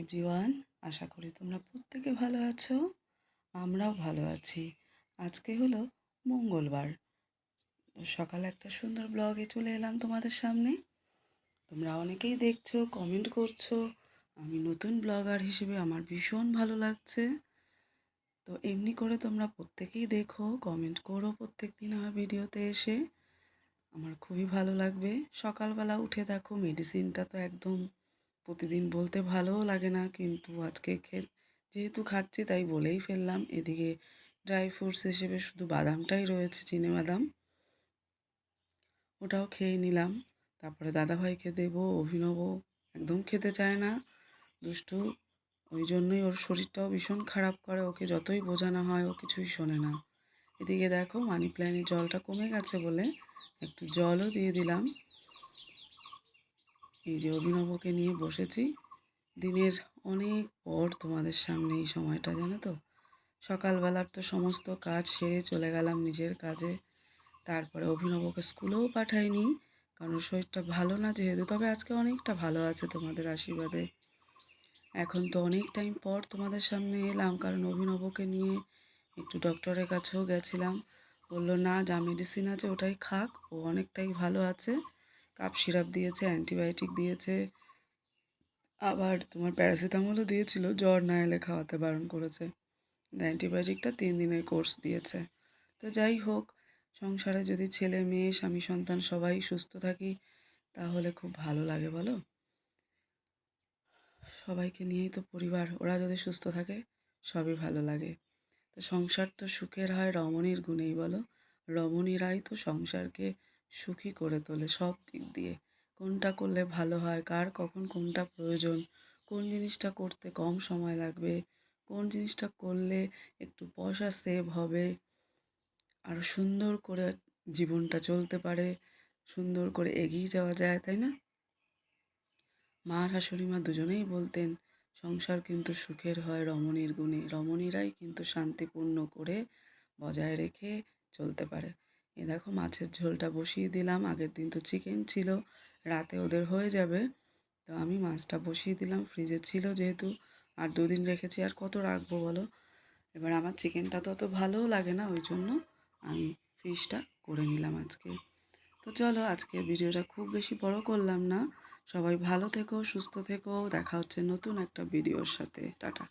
Everyone, আশা করি তোমরা প্রত্যেকে ভালো আছো। আমরাও ভালো আছি। আজকে হলো মঙ্গলবার। সকালে একটা সুন্দর ব্লগে চলে এলাম তোমাদের সামনে। তোমরা অনেকেই দেখছো, কমেন্ট করছো। আমি নতুন ব্লগার হিসেবে আমার ভীষণ ভালো লাগছে। তো এমনি করে তোমরা প্রত্যেকেই দেখো, কমেন্ট করো প্রত্যেক দিন আমার ভিডিওতে এসে। আমার খুবই ভালো লাগবে। সকালবেলা উঠে দেখো, মেডিসিনটা তো একদম প্রতিদিন বলতে ভালোও লাগে না, কিন্তু আজকে যেহেতু খাচ্ছি তাই বলেই ফেললাম। এদিকে ড্রাই ফ্রুটস হিসেবে শুধু বাদামটাই রয়েছে, বাদাম, ওটাও খেয়ে নিলাম। তারপরে দাদাভাইকে দেবো। অভিনব একদম খেতে চায় না, দুষ্টু। ওই জন্যই ওর শরীরটাও ভীষণ খারাপ করে, ওকে যতই বোঝানো হয় ও কিছুই শোনে না। এদিকে দেখো, মানি প্ল্যান্টের জলটা কমে গেছে বলে একটু জলও দিয়ে দিলাম। এই যে অভিনবকে নিয়ে বসেছি। দিনের অনেক পর তোমাদের সামনে এই সময়টা, জানো তো, সকালবেলার তো সমস্ত কাজ সেরে চলে গেলাম নিজের কাজে। তারপরে অভিনবকে স্কুলেও পাঠাইনি, কারণ শরীরটা ভালো না যেহেতু। তবে আজকে অনেকটা ভালো আছে তোমাদের আশীর্বাদে। এখন তো অনেক টাইম পর তোমাদের সামনে এলাম, কারণ অভিনবকে নিয়ে একটু ডক্টরের কাছেও গেছিলাম। বললো না, যা মেডিসিন আছে ওটাই খাক, ও অনেকটাই ভালো আছে। কাপ সিরাপ দিয়েছে, অ্যান্টিবায়োটিক দিয়েছে, আবার তোমার প্যারাসিটামলও দিয়েছিল, জ্বর না এলে খাওয়াতে বারণ করেছে। অ্যান্টিবায়োটিকটা 3 দিনের কোর্স দিয়েছে। তো যাই হোক, সংসারে যদি ছেলে মেয়ে স্বামী সন্তান সবাই সুস্থ থাকি তাহলে খুব ভালো লাগে, বলো। সবাইকে নিয়েই তো পরিবার, ওরা যদি সুস্থ থাকে সবই ভালো লাগে। তো সংসার তো সুখের হয় রমণীর গুণেই, বলো। রমণীরাই তো সংসারকে সুখী করে তোলে সব দিক দিয়ে। কোনটা করলে ভালো হয়, কার কখন কোনটা প্রয়োজন, কোন জিনিসটা করতে কম সময় লাগবে, কোন জিনিসটা করলে একটু পয়সা সেভ হবে, আরও সুন্দর করে জীবনটা চলতে পারে, সুন্দর করে এগিয়ে যাওয়া যায়, তাই না? মা শাশুড়ি মা দুজনেই বলতেন সংসার কিন্তু সুখের হয় রমণীর গুণে, রমণীরাই কিন্তু শান্তিপূর্ণ করে বজায় রেখে চলতে পারে। এ দেখো, মাছের ঝোলটা বসিয়ে দিলাম। আগের দিন তো চিকেন ছিল, রাতে ওদের হয়ে যাবে, তো আমি মাছটা বসিয়ে দিলাম। ফ্রিজে ছিল যেহেতু, আর 2 দিন রেখেছি, আর কত রাখবো বলো। এবার আমার চিকেনটা তো অত ভালোও লাগে না, ওই জন্য আমি ফিশটা করে নিলাম আজকে। তো চলো, আজকের ভিডিওটা খুব বেশি বড় করলাম না। সবাই ভালো থেকো, সুস্থ থেকো। দেখা হচ্ছে নতুন একটা ভিডিওর সাথে। টাটা।